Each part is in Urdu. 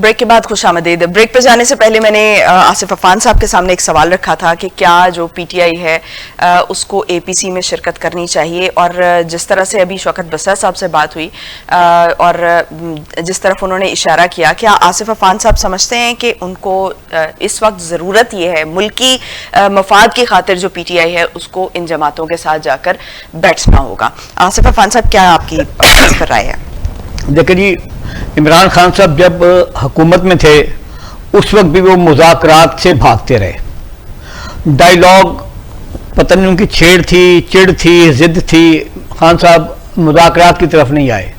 بریک کے بعد خوش آمدید. بریک پہ جانے سے پہلے میں نے آصف عفان صاحب کے سامنے ایک سوال رکھا تھا کہ کیا جو پی ٹی آئی ہے اس کو اے پی سی میں شرکت کرنی چاہیے, اور جس طرح سے ابھی شوکت بسر صاحب سے بات ہوئی اور جس طرف انہوں نے اشارہ کیا, کیا آصف عفان صاحب سمجھتے ہیں کہ ان کو اس وقت ضرورت یہ ہے ملکی مفاد کی خاطر جو پی ٹی آئی ہے اس کو ان جماعتوں کے ساتھ جا کر بیٹھنا ہوگا؟ آصف عفان صاحب کیا آپ کی اس پر رائے ہے؟ دیکھیں جی, عمران خان صاحب جب حکومت میں تھے اس وقت بھی وہ مذاکرات سے بھاگتے رہے. ڈائیلاگ پتہ نہیں ان کی چھیڑ تھی, چڑ تھی, ضد تھی, خان صاحب مذاکرات کی طرف نہیں آئے.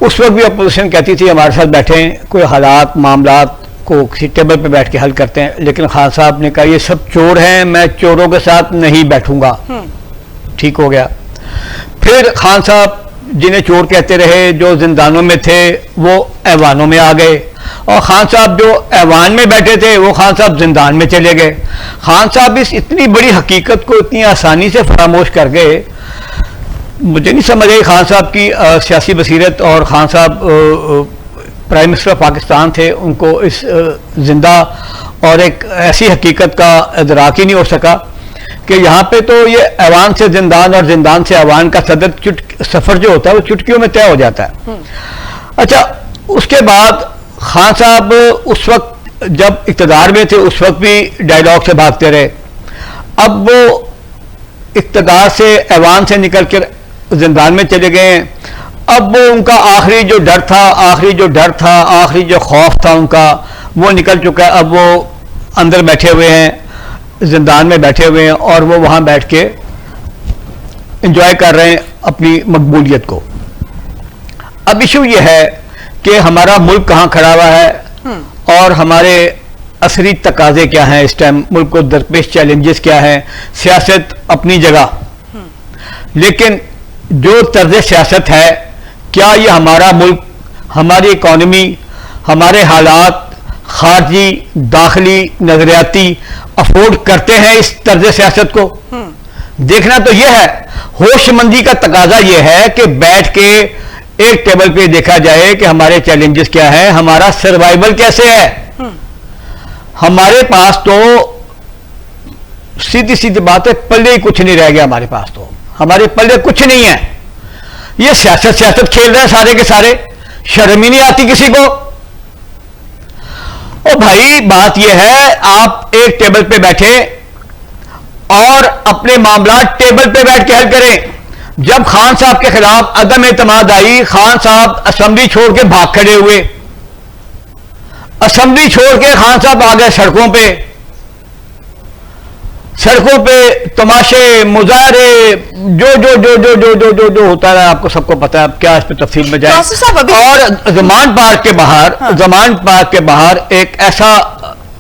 اس وقت بھی اپوزیشن کہتی تھی ہمارے ساتھ بیٹھیں, کوئی حالات معاملات کو کسی ٹیبل پہ بیٹھ کے حل کرتے ہیں, لیکن خان صاحب نے کہا یہ سب چور ہیں, میں چوروں کے ساتھ نہیں بیٹھوں گا. ٹھیک ہو گیا. پھر خان صاحب جنہیں چور کہتے رہے, جو زندانوں میں تھے وہ ایوانوں میں آ گئے, اور خان صاحب جو ایوان میں بیٹھے تھے وہ خان صاحب زندان میں چلے گئے. خان صاحب اس اتنی بڑی حقیقت کو اتنی آسانی سے فراموش کر گئے. مجھے نہیں سمجھ آئی خان صاحب کی سیاسی بصیرت, اور خان صاحب پرائم منسٹر آف پاکستان تھے, ان کو اس زندہ اور ایک ایسی حقیقت کا ادراک ہی نہیں ہو سکا کہ یہاں پہ تو یہ ایوان سے زندان اور زندان سے ایوان کا سفر جو ہوتا ہے وہ چٹکیوں میں طے ہو جاتا ہے. اچھا, اس کے بعد خان صاحب اس وقت جب اقتدار میں تھے اس وقت بھی ڈائیلاگ سے بھاگتے رہے. اب وہ اقتدار سے ایوان سے نکل کر زندان میں چلے گئے ہیں. اب وہ ان کا آخری جو ڈر تھا, آخری جو خوف تھا ان کا, وہ نکل چکا ہے. اب وہ اندر بیٹھے ہوئے ہیں, زندان میں بیٹھے ہوئے ہیں, اور وہ وہاں بیٹھ کے انجوائے کر رہے ہیں اپنی مقبولیت کو. اب ایشو یہ ہے کہ ہمارا ملک کہاں کھڑا ہوا ہے اور ہمارے عصری تقاضے کیا ہیں, اس ٹائم ملک کو درپیش چیلنجز کیا ہیں. سیاست اپنی جگہ, لیکن جو طرز سیاست ہے, کیا یہ ہمارا ملک, ہماری اکانومی, ہمارے حالات خارجی داخلی نظریاتی افورڈ کرتے ہیں اس طرز سیاست کو؟ دیکھنا تو یہ ہے. ہوش مندی کا تقاضا یہ ہے کہ بیٹھ کے ایک ٹیبل پہ دیکھا جائے کہ ہمارے چیلنجز کیا ہیں, ہمارا سروائیول کیسے ہے. ہمارے پاس تو سیدھی بات ہے, پلے ہی کچھ نہیں رہ گیا ہمارے پاس, تو ہمارے پلے کچھ نہیں ہے. یہ سیاست کھیل رہے ہیں سارے کے سارے, شرم ہی نہیں آتی کسی کو. اور بھائی بات یہ ہے, آپ ایک ٹیبل پہ بیٹھیں اور اپنے معاملات ٹیبل پہ بیٹھ کے حل کریں. جب خان صاحب کے خلاف عدم اعتماد آئی, خان صاحب اسمبلی چھوڑ کے بھاگ کھڑے ہوئے. اسمبلی چھوڑ کے خان صاحب آ گئے سڑکوں پہ تماشے, مظاہرے, جو ہوتا ہے آپ کو سب کو پتا ہے. اب کیا اس پہ تفصیل میں جائیں. اور زمان پارک کے باہر ایک ایسا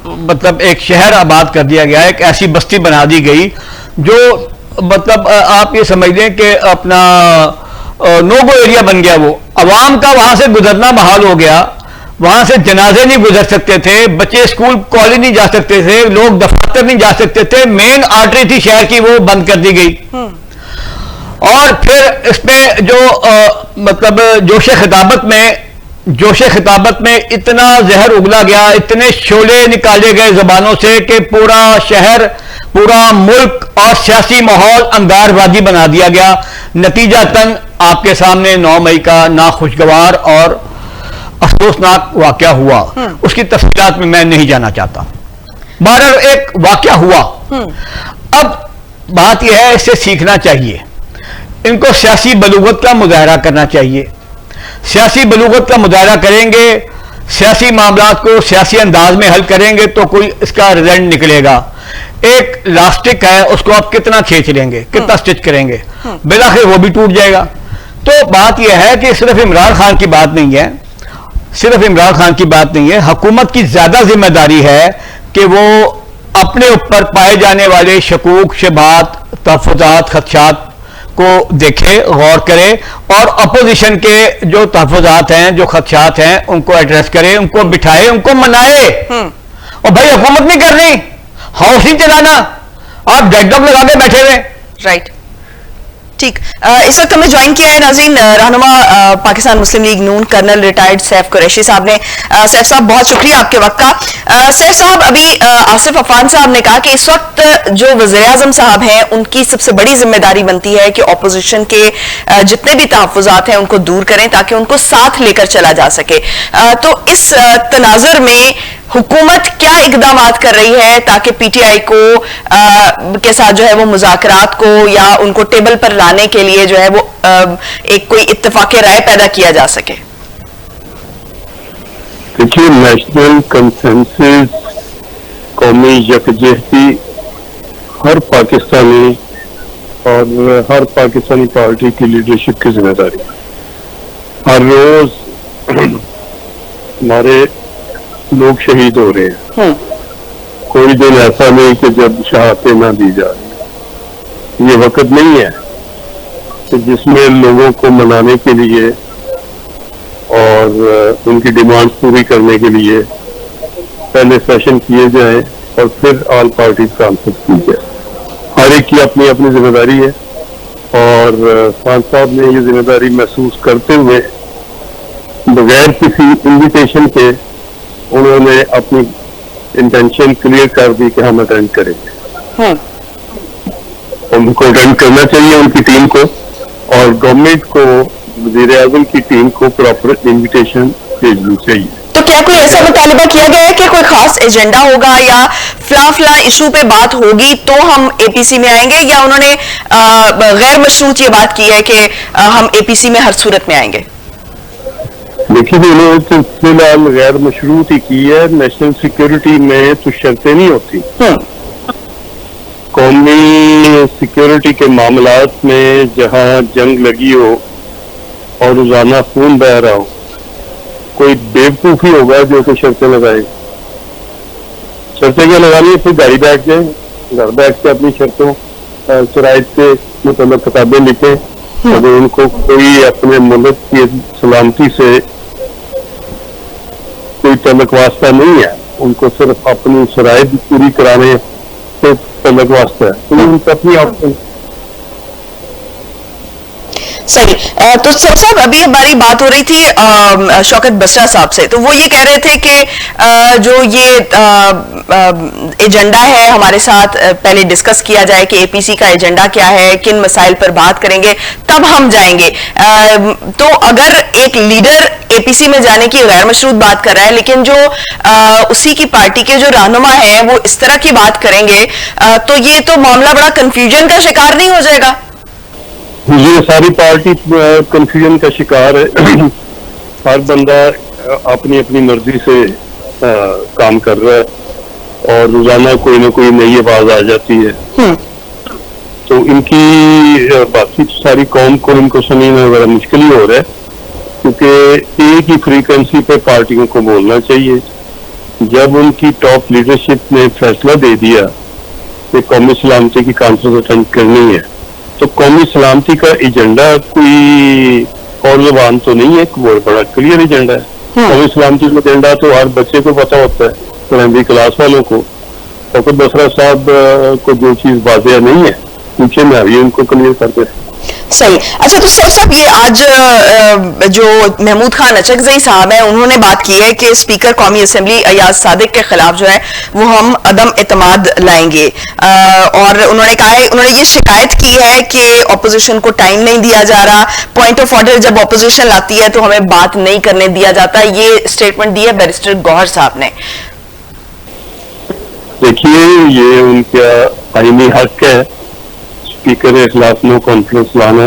مطلب ایک شہر آباد کر دیا گیا, ایک ایسی بستی بنا دی گئی جو مطلب آپ یہ سمجھ لیں کہ اپنا نو گو ایریا بن گیا. وہ عوام کا وہاں سے گزرنا محال ہو گیا. وہاں سے جنازے نہیں گزر سکتے تھے, بچے اسکول کالج نہیں جا سکتے تھے, لوگ دفاتر نہیں جا سکتے تھے. مین آرٹری تھی شہر کی, وہ بند کر دی گئی. اور پھر اس پہ جو مطلب جوش خطابت میں اتنا زہر اگلا گیا, اتنے شعلے نکالے گئے زبانوں سے کہ پورا شہر, پورا ملک اور سیاسی ماحول انگار وادی بنا دیا گیا. نتیجتاً آپ کے سامنے 9 مئی کا ناخوشگوار اور افسوسناک واقعہ ہوا. اس کی تفصیلات میں نہیں جانا چاہتا. بہرحال ایک واقعہ ہوا. اب بات یہ ہے, اس سے سیکھنا چاہیے. ان کو سیاسی بلوغت کا مظاہرہ کرنا چاہیے. سیاسی بلوغت کا مظاہرہ کریں گے, سیاسی معاملات کو سیاسی انداز میں حل کریں گے تو کوئی اس کا رزلٹ نکلے گا. ایک لاسٹک ہے, اس کو آپ کتنا کھینچ لیں گے, کتنا سٹچ کریں گے, بالآخر وہ بھی ٹوٹ جائے گا. تو بات یہ ہے کہ صرف عمران خان کی بات نہیں ہے, حکومت کی زیادہ ذمہ داری ہے کہ وہ اپنے اوپر پائے جانے والے شکوک, شبہات, تحفظات, خدشات کو دیکھے, غور کرے, اور اپوزیشن کے جو تحفظات ہیں, جو خدشات ہیں, ان کو ایڈریس کرے, ان کو بٹھائے, ان کو منائے. اور بھائی حکومت نہیں کرنی, ہاؤس نہیں چلانا, آپ ڈیڈ لاک لگا کے بیٹھے ہوئے. رائٹ. ٹھیک، اس وقت ہمیں جوائن کیا ہے ناظرین رہنما پاکستان مسلم لیگ نون کرنل ریٹائرڈ سیف قریشی صاحب نے. سیف صاحب بہت شکریہ آپ کے وقت کا. سیف صاحب ابھی آصف عفان صاحب نے کہا کہ اس وقت جو وزیر اعظم صاحب ہیں ان کی سب سے بڑی ذمہ داری بنتی ہے کہ اپوزیشن کے جتنے بھی تحفظات ہیں ان کو دور کریں تاکہ ان کو ساتھ لے کر چلا جا سکے. تو اس تناظر میں حکومت کیا اقدامات کر رہی ہے تاکہ پی ٹی آئی کو کے ساتھ جو ہے وہ مذاکرات کو یا ان کو ٹیبل پر لانے کے لیے جو ہے وہ ایک کوئی اتفاق رائے پیدا کیا جا سکے؟ دیکھیے، نیشنل کنسنسس، قومی یکجہتی ہر پاکستانی اور ہر پاکستانی پارٹی کی لیڈرشپ کی ذمہ داری. ہر روز ہمارے لوگ شہید ہو رہے ہیں. کوئی دن ایسا نہیں کہ جب شہادتیں نہ دی جا رہی. یہ وقت نہیں ہے کہ جس میں لوگوں کو منانے کے لیے اور ان کی ڈیمانڈ پوری کرنے کے لیے پہلے سیشن کیے جائیں اور پھر آل پارٹی کانفرنس کی جائے. ہر ایک کی اپنی اپنی ذمہ داری ہے اور خان صاحب نے یہ ذمہ داری محسوس کرتے ہوئے بغیر کسی انویٹیشن کے انہوں نے اپنی انٹینشن کلیئر کر دی کہ ہم اٹینڈ کریں گے. ان کو اٹینڈ کرنا چاہیے، ان کی ٹیم کو، اور گورنمنٹ کو، وزیر اعظم کی ٹیم کو پراپر انویٹیشن بھیجنی چاہیے. تو کیا کوئی ایسا مطالبہ کیا گیا ہے کہ کوئی خاص ایجنڈا ہوگا یا فلاں ایشو پہ بات ہوگی تو ہم اے پی سی میں آئیں گے، یا انہوں نے غیر مشروط یہ بات کی ہے کہ ہم اے پی سی میں ہر صورت میں آئیں گے؟ دیکھیے، انہوں نے تو فی الحال غیر مشروط ہی کی ہے. نیشنل سیکورٹی میں تو شرطیں نہیں ہوتی. قومی سیکورٹی کے معاملات میں جہاں جنگ لگی ہو اور روزانہ خون بہ رہا ہو، کوئی بیوقوف ہی ہوگا جو کہ شرطیں لگائے. شرطیں کیا لگانی ہے؟ پھر گاڑی بیٹھ جائیں، گھر بیٹھ کے اپنی شرطوں شرائط کے متعلق کتابیں لکھیں. اگر ان کو کوئی اپنے ملک کی سلامتی سے کوئی تعلق واسطہ نہیں ہے، ان کو صرف اپنی شرائط پوری کرانے سے تعلق واسطہ ہے، تو ان کو اپنی آپشن. صحیح. تو سر صاحب ابھی ہماری بات ہو رہی تھی شوکت بسرا صاحب سے، تو وہ یہ کہہ رہے تھے کہ جو یہ ایجنڈا ہے ہمارے ساتھ پہلے ڈسکس کیا جائے کہ اے پی سی کا ایجنڈا کیا ہے، کن مسائل پر بات کریں گے، تب ہم جائیں گے. تو اگر ایک لیڈر اے پی سی میں جانے کی غیر مشروط بات کر رہا ہے لیکن جو اسی کی پارٹی کے جو رہنما ہیں وہ اس طرح کی بات کریں گے، تو یہ تو معاملہ بڑا کنفیوژن کا شکار نہیں ہو جائے گا؟ یہ ساری پارٹی کنفیوژن کا شکار ہے. ہر بندہ اپنی اپنی مرضی سے کام کر رہا ہے اور روزانہ کوئی نہ کوئی نئی آواز آ جاتی ہے. تو ان کی باقی ساری قوم کو ان کو سمجھنا ذرا مشکل ہی ہو رہا ہے، کیونکہ ایک ہی فریکوینسی پہ پارٹیوں کو بولنا چاہیے. جب ان کی ٹاپ لیڈرشپ نے فیصلہ دے دیا کہ قومی سلامتی کی کانفرنس اٹینڈ کرنی ہے، تو قومی سلامتی کا ایجنڈا کوئی اور زبان تو نہیں ہے، بہت بڑا کلیئر ایجنڈا ہے. قومی سلامتی کا ایجنڈا تو ہر بچے کو پتا ہوتا ہے، پرائمری کلاس والوں کو. شوکت بسرا صاحب کو جو چیز واضح نہیں ہے پیچھے میں ابھی ان کو کلیئر کرتے ہیں. صحیح. اچھا، تو سیف صاحب یہ آج جو محمود خان اچکزئی صاحب ہیں انہوں نے بات کی ہے کہ اسپیکر قومی اسمبلی ایاز صادق کے خلاف جو ہے وہ ہم عدم اعتماد لائیں گے، اور انہوں نے کہا ہے، انہوں نے یہ شکایت کی ہے کہ اپوزیشن کو ٹائم نہیں دیا جا رہا، پوائنٹ آف آرڈر جب اپوزیشن لاتی ہے تو ہمیں بات نہیں کرنے دیا جاتا. یہ اسٹیٹمنٹ دی ہے بیرسٹر گوہر صاحب نے. دیکھیے، یہ ان کا آئینی حق ہے اسپیکر کے خلاف نو کانفرنس لانا.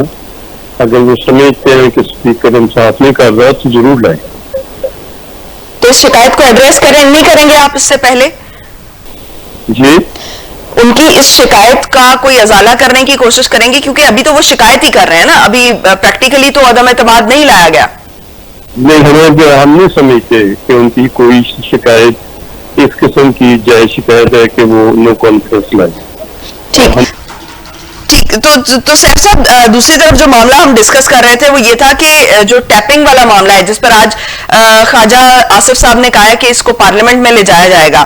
اگر وہ سمجھتے ہیں کہ اسپیکر ہم ساتھ نہیں کر رہا تو ضرور لائیں. تو اس شکایت کو ایڈریس نہیں کریں گے آپ اس سے پہلے؟ جی، ان کی اس شکایت کا کوئی ازالہ کرنے کی کوشش کریں گے؟ کیونکہ ابھی تو وہ شکایت ہی کر رہے ہیں نا، ابھی پریکٹیکلی تو عدم اعتماد نہیں لایا گیا. نہیں، ہم نہیں سمجھتے کہ ان کی کوئی شکایت اس قسم کی جائز شکایت ہے کہ وہ نو کانفرنس لائے. ٹھیک. تو سیف صاحب دوسری طرف جو معاملہ ہم ڈسکس کر رہے تھے وہ یہ تھا کہ جو ٹیپنگ والا معاملہ ہے جس پر آج خواجہ آصف صاحب نے کہا ہے کہ اس کو پارلیمنٹ میں لے جایا جائے گا،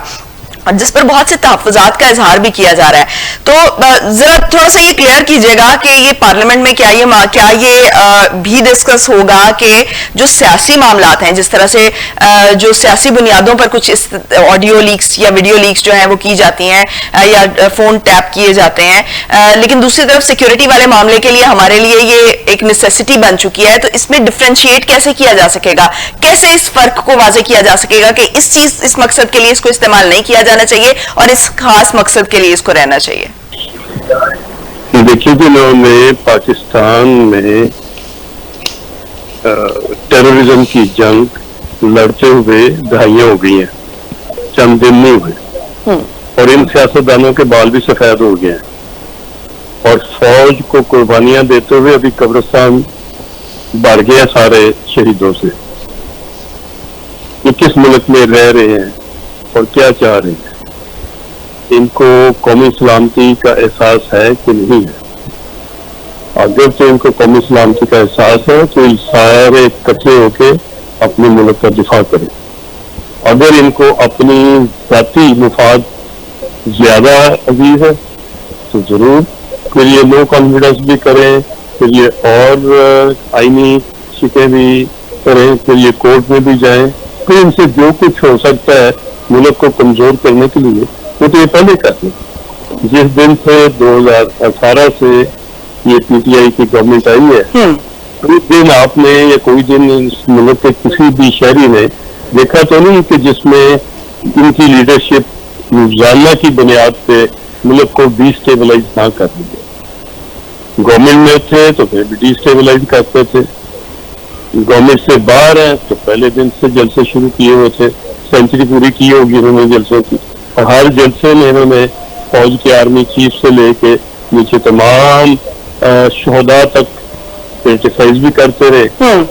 اور جس پر بہت سے تحفظات کا اظہار بھی کیا جا رہا ہے. تو ذرا تھوڑا سا یہ کلیئر کیجئے گا کہ یہ پارلیمنٹ میں کیا یہ بھی ڈسکس ہوگا کہ جو سیاسی معاملات ہیں، جس طرح سے جو سیاسی بنیادوں پر کچھ آڈیو لیکس یا ویڈیو لیکس جو ہیں وہ کی جاتی ہیں یا فون ٹیپ کیے جاتے ہیں، لیکن دوسری طرف سیکیورٹی والے معاملے کے لیے ہمارے لیے یہ ایک نیسیسٹی بن چکی ہے، تو اس میں ڈفرینشیٹ کیسے کیا جا سکے گا؟ کیسے اس فرق کو واضح کیا جا سکے گا کہ اس مقصد کے لیے اس کو استعمال نہیں کیا جانا چاہیے اور اس خاص مقصد کے لیے اس کو رہنا چاہیے؟ دیکھیے جنہوں نے پاکستان میں ٹیررزم کی جنگ لڑتے ہوئے دہائیاں ہو گئی ہیں، چند دن نہیں ہوئے، اور ان سیاستدانوں کے بال بھی سفید ہو گئے ہیں، اور فوج کو قربانیاں دیتے ہوئے ابھی قبرستان بڑھ گیا سارے شہیدوں سے. یہ کس ملک میں رہ رہے ہیں اور کیا چاہ رہے ہیں؟ ان کو قومی سلامتی کا احساس ہے کہ نہیں ہے؟ اگر تو ان کو قومی سلامتی کا احساس ہے تو سارے اکٹھے ہو کے اپنے ملک کا دفاع کریں. اگر ان کو اپنی ذاتی مفاد زیادہ عزیز ہے تو ضرور پھر یہ نو کانفیڈنس بھی کریں، پھر یہ اور آئینی شکیں بھی کریں، پھر یہ کورٹ میں بھی جائیں، پھر ان سے جو کچھ ہو سکتا ہے ملک کو کمزور کرنے کے لیے وہ تو یہ پہلے کرتے. جس دن سے 2018 سے یہ پی ٹی آئی کی گورنمنٹ آئی ہے، کوئی دن آپ نے یا کوئی دن اس ملک کے کسی بھی شہری نے دیکھا تو نہیں کہ جس میں ان کی لیڈرشپ روزانہ کی بنیاد پہ ملک کو ڈی اسٹیبلائز نہ کر دی. گورنمنٹ میں تھے تو پھر بھی ڈی اسٹیبلائز کرتے تھے، گورنمنٹ سے باہر ہیں تو پہلے دن سے جلسے شروع کیے ہوئے تھے، سینچری پوری کی ہوگی انہوں نے جلسوں کی، اور ہر جلسے میں انہوں نے فوج کے آرمی چیف سے لے کے نیچے تمام شہداء تک کرٹیسائز بھی کرتے رہے،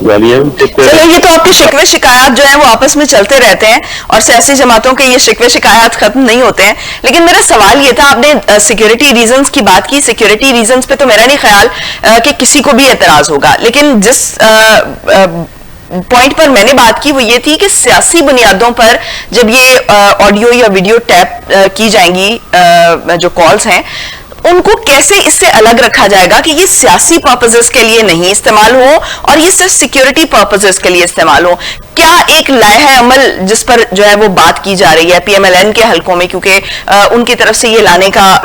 گالیاں بھی دیتے رہے. یہ تو آپ کے شکوے شکایات جو ہیں وہ آپس میں چلتے رہتے ہیں اور سیاسی جماعتوں کے یہ شکوے شکایات ختم نہیں ہوتے ہیں. لیکن میرا سوال یہ تھا، آپ نے سیکیورٹی ریزنز کی بات کی، سیکیورٹی ریزنز پہ تو میرا نہیں خیال کہ کسی کو بھی اعتراض ہوگا، لیکن جس پوائنٹ پر میں نے بات کی وہ یہ تھی کہ سیاسی بنیادوں پر جب یہ آڈیو یا ویڈیو ٹیپ کی جائیں گی جو کالز ہیں، ان کو کیسے اس سے الگ رکھا جائے گا کہ یہ سیاسی پرپزز کے لیے نہیں استعمال ہو اور یہ صرف سیکیورٹی پرپزز کے لیے استعمال ہو؟ کیا ایک لائحہ عمل جس پر جو ہے وہ بات کی جا رہی ہے پی ایم ایل این کے حلقوں میں، کیونکہ ان کی طرف سے یہ لانے کا،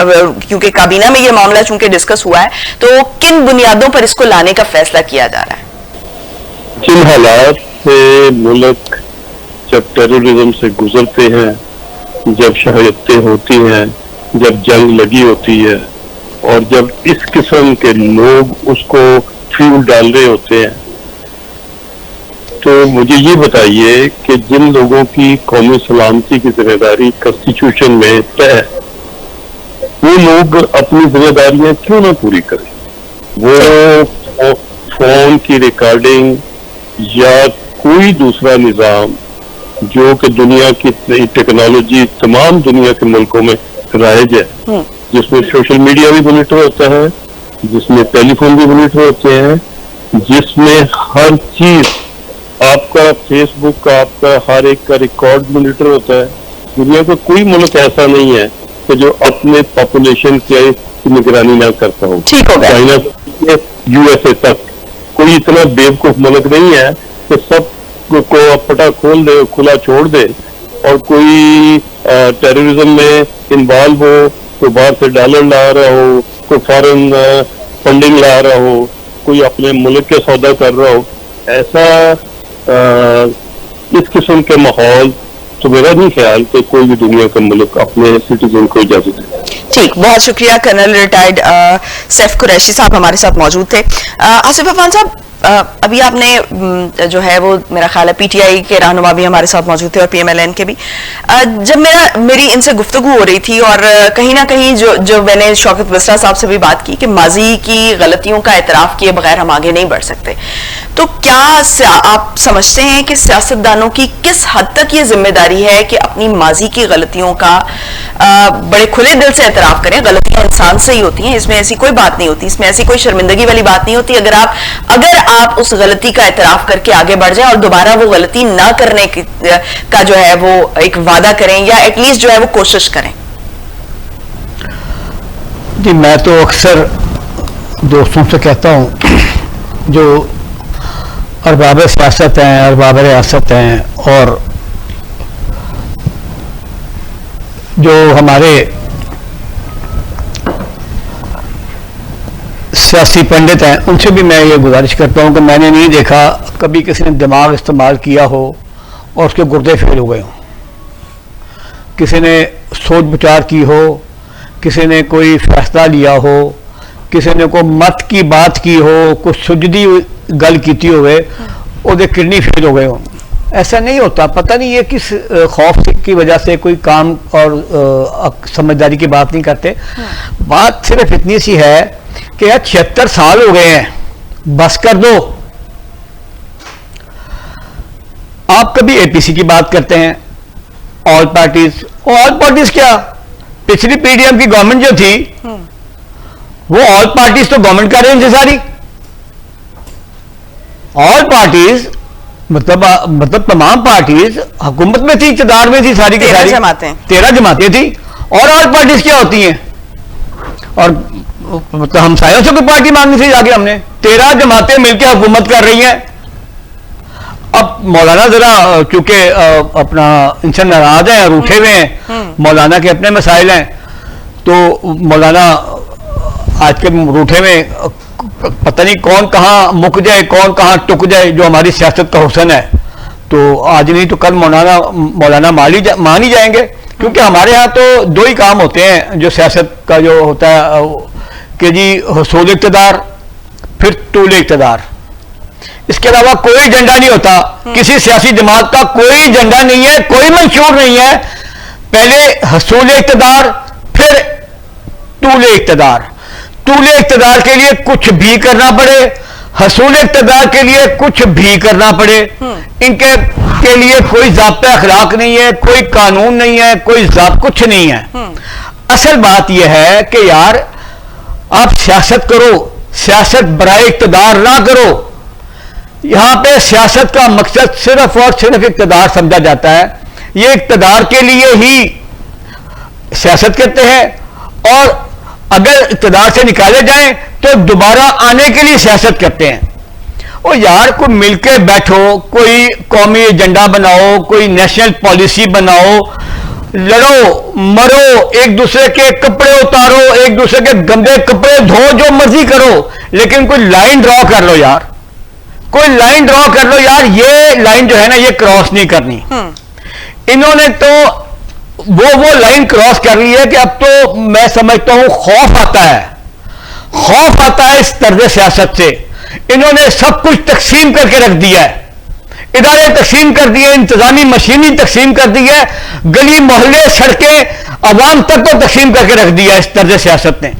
کیونکہ کابینہ میں یہ معاملہ چونکہ ڈسکس ہوا ہے، تو کن بنیادوں پر اس کو لانے کا فیصلہ کیا جا رہا ہے؟ جن حالات سے ملک جب ٹیررزم سے گزرتے ہیں، جب شہادتیں ہوتی ہیں، جب جنگ لگی ہوتی ہے، اور جب اس قسم کے لوگ اس کو فیول ڈال رہے ہوتے ہیں، تو مجھے یہ بتائیے کہ جن لوگوں کی قومی سلامتی کی ذمہ داری کانسٹیٹیوشن میں طے ہے، وہ لوگ اپنی ذمہ داریاں کیوں نہ پوری کریں؟ وہ فون کی ریکارڈنگ یا کوئی دوسرا نظام جو کہ دنیا کی ٹیکنالوجی تمام دنیا کے ملکوں میں رائج ہے، جس میں سوشل میڈیا بھی مانیٹر ہوتا ہے، جس میں ٹیلی فون بھی مانیٹر ہوتے ہیں، جس میں ہر چیز آپ کا فیس بک کا، آپ کا ہر ایک کا ریکارڈ مانیٹر ہوتا ہے. دنیا کا کوئی ملک ایسا نہیں ہے کہ جو اپنے پاپولیشن کی نگرانی نہ کرتا ہو. چائنا سے یو ایس اے تک کوئی اتنا بیوقوف ملک نہیں ہے کہ سب کو پٹا کھول دے، کھلا چھوڑ دے، اور کوئی ٹیررزم میں انوالو ہو، کوئی باہر سے ڈالر لا رہا ہو، کوئی فارن فنڈنگ لا رہا ہو، کوئی اپنے ملک کے سودا کر رہا ہو. ایسا اس قسم کے ماحول تو میرا نہیں خیال کہ کوئی بھی دنیا کا ملک اپنے سٹیزن کو اجازت دے. ٹھیک، بہت شکریہ. کرنل ریٹائرڈ سیف قریشی صاحب ہمارے ساتھ موجود تھے. آصف عفان صاحب، ابھی آپ نے جو ہے وہ میرا خیال ہے پی ٹی آئی کے رہنما بھی ہمارے ساتھ موجود تھے اور پی ایم ایل این کے بھی. جب میری ان سے گفتگو ہو رہی تھی اور کہیں نہ کہیں جو میں نے شوکت بسرا صاحب سے بھی بات کی کہ ماضی کی غلطیوں کا اعتراف کیے بغیر ہم آگے نہیں بڑھ سکتے، تو کیا آپ سمجھتے ہیں کہ سیاستدانوں کی کس حد تک یہ ذمہ داری ہے کہ اپنی ماضی کی غلطیوں کا بڑے کھلے دل سے اعتراف کریں؟ غلطیاں انسان سے ہی ہوتی ہیں، اس میں ایسی کوئی بات نہیں ہوتی، اس میں ایسی کوئی شرمندگی والی بات نہیں ہوتی. اگر آپ اس غلطی کا اعتراف کر کے آگے بڑھ جائیں اور دوبارہ وہ غلطی نہ کرنے کا جو ہے وہ ایک وعدہ کریں یا ایٹ لیسٹ جو ہے وہ کوشش کریں؟ جی میں تو اکثر دوستوں سے کہتا ہوں جو ارباب سیاست ہیں، ارباب ریاست ہیں، اور جو ہمارے سیاسی پنڈت ہیں، ان سے بھی میں یہ گزارش کرتا ہوں کہ میں نے نہیں دیکھا کبھی کسی نے دماغ استعمال کیا ہو اور اس کے گردے فیل ہو گئے ہوں، کسی نے سوچ بچار کی ہو، کسی نے کوئی فیصلہ لیا ہو، کسی نے کوئی مت کی بات کی ہو، کچھ سجدی گل کیتی ہوئے اور کڈنی فیل ہو گئے ہوں. ایسا نہیں ہوتا. پتہ نہیں یہ کس خوف کی وجہ سے کوئی کام اور سمجھداری کی بات نہیں کرتے. بات صرف اتنی سی ہے کہ یار 76 سال ہو گئے ہیں، بس کر دو. آپ کبھی اے پی سی کی بات کرتے ہیں، آل پارٹیز کیا، پچھلی پی ڈی ایم کی گورنمنٹ جو تھی وہ آل پارٹیز تو گورنمنٹ کر رہی تھی ساری. آل پارٹیز مطلب تمام پارٹیز حکومت میں تھی، اقتدار میں تھی، ساری کی ساری 13 جماعتیں تھی. اور آل پارٹیز کیا ہوتی ہیں؟ اور مطلب ہمسایوں سے کوئی پارٹی مانگنی تھی جا کے ہم نے. 13 جماعتیں مل کے حکومت کر رہی ہیں. اب مولانا ذرا چونکہ اپنا ان سے ناراض ہیں، روٹھے ہوئے ہیں، مولانا کے اپنے مسائل ہیں، تو مولانا آج کے روٹھے میں پتہ نہیں کون کہاں مک جائے، کون کہاں ٹک جائے، جو ہماری سیاست کا حسن ہے. تو آج نہیں تو کل مولانا مان ہی جائیں گے. کیونکہ ہمارے ہاں تو 2 ہی کام ہوتے ہیں جو سیاست کا جو ہوتا ہے کہ جی حصول اقتدار، پھر طول اقتدار. اس کے علاوہ کوئی ایجنڈا نہیں ہوتا. کسی سیاسی جماعت کا کوئی ایجنڈا نہیں ہے، کوئی منشور نہیں ہے. پہلے حصول اقتدار، پھر طول اقتدار. طول اقتدار کے لیے کچھ بھی کرنا پڑے، حصول اقتدار کے لیے کچھ بھی کرنا پڑے. ان کے لیے کوئی ضابطہ اخلاق نہیں ہے، کوئی قانون نہیں ہے، کوئی کچھ نہیں ہے. اصل بات یہ ہے کہ یار آپ سیاست کرو، سیاست برائے اقتدار نہ کرو. یہاں پہ سیاست کا مقصد صرف اور صرف اقتدار سمجھا جاتا ہے. یہ اقتدار کے لیے ہی سیاست کرتے ہیں، اور اگر اقتدار سے نکالے جائیں تو دوبارہ آنے کے لیے سیاست کرتے ہیں. اور یار کوئی مل کے بیٹھو، کوئی قومی ایجنڈا بناؤ، کوئی نیشنل پالیسی بناؤ، لڑو مرو، ایک دوسرے کے کپڑے اتارو، ایک دوسرے کے گندے کپڑے دھو، جو مرضی کرو، لیکن کوئی لائن ڈرا کر لو یار. کوئی لائن ڈرا کر لو یار. یہ لائن جو ہے نا یہ کراس نہیں کرنی. انہوں نے تو وہ لائن کراس کر رہی ہے کہ اب تو میں سمجھتا ہوں خوف آتا ہے اس طرز سیاست سے. انہوں نے سب کچھ تقسیم کر کے رکھ دیا ہے. ادارے تقسیم کر دیے، انتظامی مشینری تقسیم کر دی ہے، گلی محلے سڑکیں عوام تک کو تقسیم کر کے رکھ دیا ہے اس طرز سیاست نے.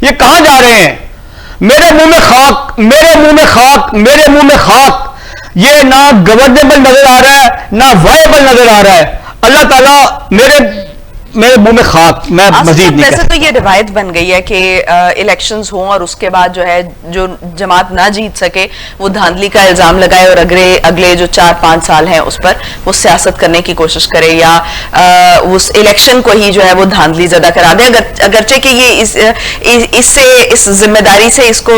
یہ کہاں جا رہے ہیں؟ میرے منہ میں خاک، میرے منہ میں خاک، میرے منہ میں خاک. یہ نہ گورنیبل نظر آ رہا ہے، نہ وائبل نظر آ رہا ہے. اللہ تعالیٰ میرے منہ میں خاک. میں مزید نہیں ویسے تو یہ روایت بن گئی ہے کہ الیکشنز ہوں اور اس کے بعد جو ہے جو جماعت نہ جیت سکے وہ دھاندلی کا الزام لگائے اور اگلے جو 4-5 سال ہیں اس پر وہ سیاست کرنے کی کوشش کرے، یا اس الیکشن کو ہی جو ہے وہ دھاندلی زدہ کرا دے. اگرچہ کہ یہ اس ذمہ داری سے اس کو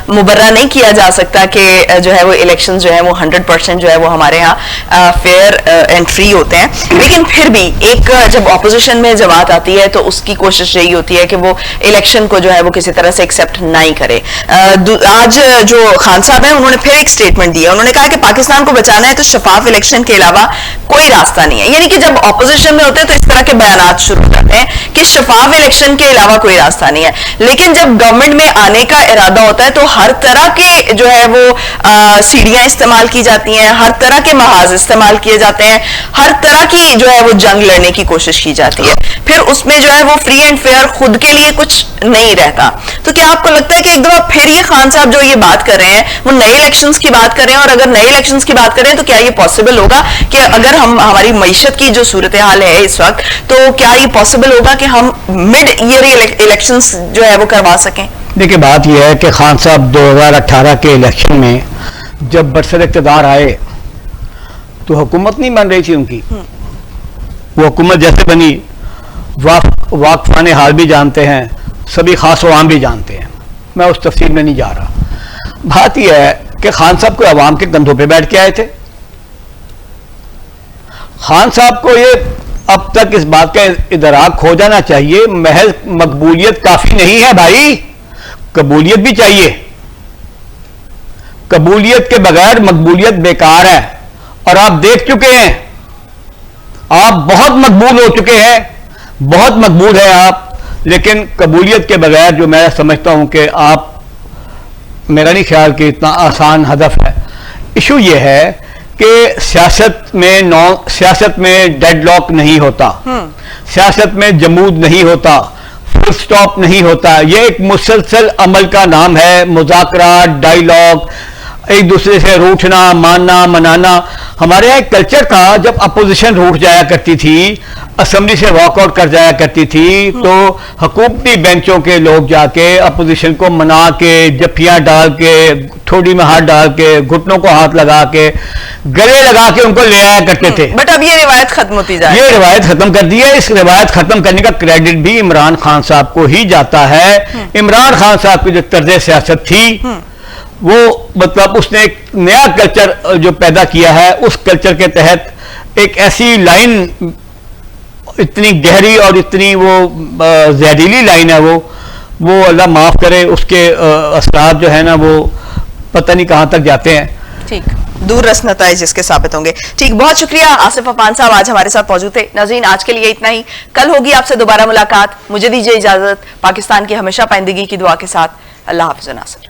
مبرہ نہیں کیا جا سکتا کہ جو ہے وہ الیکشن جو ہے وہ 100% جو ہے وہ ہمارے ہاں فیئر اینڈ فری ہوتے ہیں. لیکن پھر بھی ایک جب اپوزیشن میں جماعت آتی ہے تو اس کی کوشش یہی ہوتی ہے کہ وہ الیکشن کو جو ہے وہ کسی طرح سے ایکسیپٹ نہیں کرے. آج جو خان صاحب ہیں انہوں نے پھر ایک سٹیٹمنٹ دیا. انہوں نے کہا کہ پاکستان کو بچانا ہے تو شفاف الیکشن کے علاوہ کوئی راستہ نہیں ہے. یعنی کہ جب اپوزیشن میں ہوتے ہیں تو اس طرح کے بیانات شروع ہو جاتے ہیں کہ شفاف الیکشن کے علاوہ کوئی راستہ نہیں ہے. لیکن جب گورنمنٹ میں آنے کا ارادہ ہوتا ہے تو ہر طرح کے جو ہے وہ سیڑھیاں استعمال کی جاتی ہیں، ہر طرح کے محاذ استعمال کیے جاتے ہیں، ہر طرح کی جو ہے وہ جنگ لڑنے کی کوشش کی جاتی ہے. پھر اس میں جو ہے وہ فری اینڈ فیئر خود کے لیے کچھ نہیں رہتا. تو کیا آپ کو لگتا ہے کہ ایک دفعہ پھر یہ خان صاحب جو یہ بات کر رہے ہیں وہ نئے الیکشنز کی بات کر رہے ہیں؟ اور اگر نئے الیکشنز کی بات کریں تو کیا یہ پاسبل ہوگا کہ اگر ہماری معیشت کی جو صورتحال ہے اس وقت، تو کیا یہ پاسبل ہوگا کہ ہم مڈ ایئر الیکشنز جو ہے وہ کروا سکیں؟ دیکھیں بات یہ ہے کہ خان صاحب 2018 کے الیکشن میں جب برسر اقتدار آئے تو حکومت نہیں بن رہی تھی ان کی. وہ حکومت جیسے بنی واقفان حال بھی جانتے ہیں, سبھی خاص و عام بھی جانتے ہیں, میں اس تفصیل میں نہیں جا رہا. بات یہ ہے کہ خان صاحب کو عوام کے کندھوں پہ بیٹھ کے آئے تھے. خان صاحب کو یہ اب تک اس بات کا ادراک ہو جانا چاہیے, محض مقبولیت کافی نہیں ہے بھائی, قبولیت بھی چاہیے. قبولیت کے بغیر مقبولیت بیکار ہے, اور آپ دیکھ چکے ہیں, آپ بہت مقبول ہو چکے ہیں, بہت مقبول ہیں آپ, لیکن قبولیت کے بغیر جو میں سمجھتا ہوں کہ آپ, میرا نہیں خیال کہ اتنا آسان ہدف ہے. ایشو یہ ہے کہ سیاست میں ڈیڈ لاک نہیں ہوتا, سیاست میں جمود نہیں ہوتا, فل سٹاپ نہیں ہوتا. یہ ایک مسلسل عمل کا نام ہے, مذاکرات, ڈائیلاگ, ایک دوسرے سے روٹھنا, ماننا, منانا. ہمارے یہاں ایک کلچر تھا, جب اپوزیشن روٹھ جایا کرتی تھی, اسمبلی سے واک آؤٹ کر جایا کرتی تھی, تو حکومتی بینچوں کے لوگ جا کے اپوزیشن کو منا کے, جفیاں ڈال کے, ٹھوڑی میں ہاتھ ڈال کے, گھٹنوں کو ہاتھ لگا کے, گلے لگا کے ان کو لے آیا کرتے تھے. بٹ اب یہ روایت ختم ہوتی جائے, یہ روایت ختم کر دی ہے. اس روایت ختم کرنے کا کریڈٹ بھی عمران خان صاحب کو ہی جاتا ہے. عمران خان صاحب کی جو طرز سیاست تھی, وہ مطلب اس نے ایک نیا کلچر جو پیدا کیا ہے, اس کلچر کے تحت ایک ایسی لائن, اتنی گہری اور اتنی وہ زہریلی لائن ہے, وہ اللہ معاف کرے, اس کے اثرات جو ہے نا وہ پتہ نہیں کہاں تک جاتے ہیں. ٹھیک, دور رس نتائج اس کے ثابت ہوں گے. ٹھیک, بہت شکریہ آصف عفان صاحب, آج ہمارے ساتھ موجود تھے. ناظرین, آج کے لیے اتنا ہی. کل ہوگی آپ سے دوبارہ ملاقات. مجھے دیجیے اجازت. پاکستان کی ہمیشہ پائندگی کی دعا کے ساتھ. اللہ حافظ. ناصر.